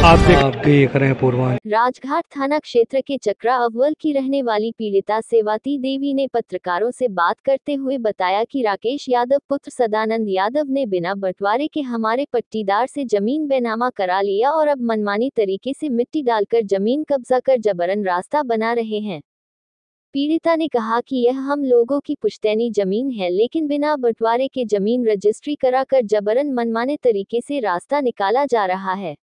आप देख रहे हैं पूर्वांचल। राजघाट थाना क्षेत्र के चक्रा अव्वल की रहने वाली पीड़िता सेवाती देवी ने पत्रकारों से बात करते हुए बताया कि राकेश यादव पुत्र सदानंद यादव ने बिना बंटवारे के हमारे पट्टीदार से जमीन बेनामा करा लिया और अब मनमानी तरीके से मिट्टी डालकर जमीन कब्जा कर जबरन रास्ता बना रहे हैं। पीड़िता ने कहा कि यह हम लोगों की पुश्तैनी जमीन है, लेकिन बिना बंटवारे के जमीन रजिस्ट्री कराकर जबरन मनमाने तरीके से रास्ता निकाला जा रहा है।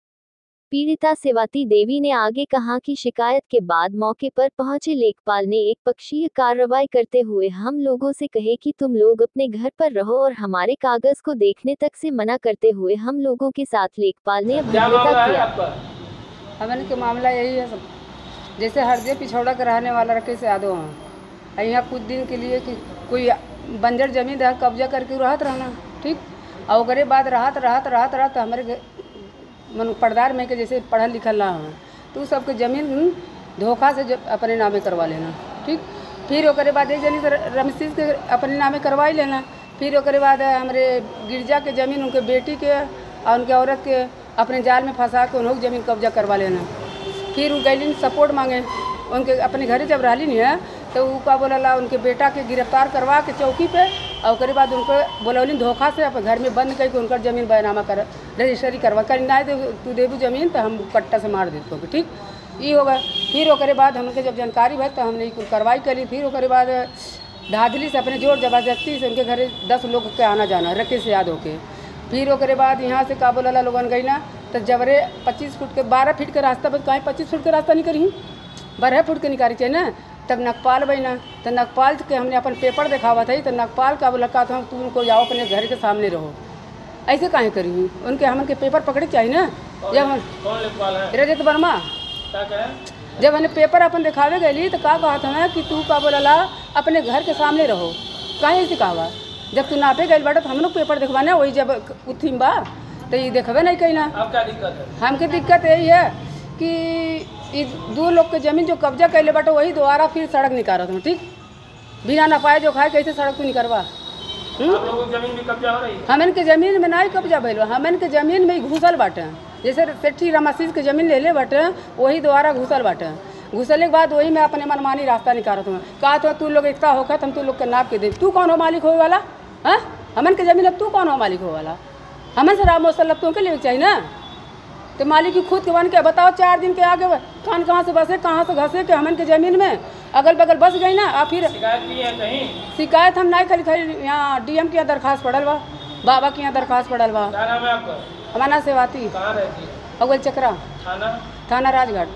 पीड़िता सेवाती देवी ने आगे कहा कि शिकायत के बाद मौके पर पहुंचे लेखपाल ने एक पक्षीय कार्रवाई करते हुए हम लोगों से कहे कि तुम लोग अपने घर पर रहो और हमारे कागज को देखने तक से मना करते हुए हम लोगों के साथ लेखपाल ने अभद्रता किया। हमन के मामला यही है, जैसे हरदे पिछौड़ा के रहने वाला राकेश यादव हैं। यहाँ कुछ दिन के लिए कि कोई बंजर जमीन कब्जा करके रहत रहना, ठीक, और ओकरे बाद रहत हमारे मन पर्दार में के जैसे पढ़ल लिखल ना हो तो सबके जमीन धोखा से अपने नामे करवा लेना, ठीक। फिर ओकरे बाद एक जनी से रमसीस के अपने नामे करवाई लेना। फिर ओकरे बाद हमारे गिरजा के ज़मीन उनके बेटी के और उनके औरत के अपने जाल में फंसा के उन्होंने ज़मीन कब्जा करवा लेना। फिर गैलिन सपोर्ट मांगे उनके अपने घरे जब रही नहीं है तो वो का बोला उनके बेटा के गिरफ्तार करवा के चौकी पे और उसके बाद उनको बोलौलिन धोखा से अपने घर में बंद करके उनका ज़मीन बैनामा कर रजिस्ट्री करवा कर ना तू देबू ज़मीन तो हम कट्टा से मार देते हो, ठीक, ये होगा। फिर ओकरे बाद हमके जब जानकारी भर तो हमने कुल कार्रवाई करी। फिर ओकरे बाद धाधली से अपने जोर जबरदस्ती से उनके घरे 10 लोग के आना जाना राकेश यादव के। फिर ओकरे बाद यहाँ से का बोला लोगन गई ना तो जबरे 25 फुट के 12 फीट के रास्ता पर कहीं 25 फुट के रास्ता नहीं करी 12 फुट के निकाली चाहिए ना। तब नकपाल बना तो नकपाल के हमने अपन पेपर दिखावा था तो नकपाल का बोला था तुम उनको जाओ अपने घर के सामने रहो, ऐसे काहे करी उनके हम उनके पेपर पकड़े चाहिए ना। जब रजत वर्मा जब हमने पेपर अपन दिखावे गई तो का कहा था कि तू का बोला अपने घर के सामने रहो, काहे ऐसे कहा जब तू नापे गई बाटा तो हम लोग पेपर दिखवाना वही जब उथिम बा तो ये देखबे नहीं कहीं ना। हमके दिक्कत यही है कि 2 लोग के जमीन जो कब्जा कर ले बाटे वही दोबारा फिर सड़क निकाल रहा, ठीक, बिना नपाए जो खाए कैसे सड़क को निकलवा। आप लोगों की जमीन भी कब्जा हो रही है? हमन के जमीन में नहीं कब्जा भइल, हमन के जमीन में घुसल बाटे। जैसे सेठी रमाशीष के जमीन ले ले बाटे वही दोबारा घुसल बाटे। घुसले के बाद वही में अपने मनमानी रास्ता निकालत हूँ। कहा तो तू लोग एकता होकर हम तू लोग के नाप के दे, तू कौन हो मालिक हो वाला? हाँ, हमन के जमीन अब तू कौन हो मालिक हो वाला? हमन से राम वसल्लम तुम के लिए चाहिए ना। तो मालिक की खुद के बन के बताओ 4 दिन के आगे कान कहाँ से बसे कहाँ से घसे के हमन के ज़मीन में अगल बगल बस गई ना। और फिर शिकायत की है कहीं? शिकायत हम नहीं खाली यहाँ डीएम की यहाँ दरखास्त पड़ल बा, बाबा की यहाँ दरखास्त पड़ल बा। क्या नाम है आपका? हमारा सेवाती। कहाँ रहती है? अव्वल चक्रा थाना? थाना राजघाट।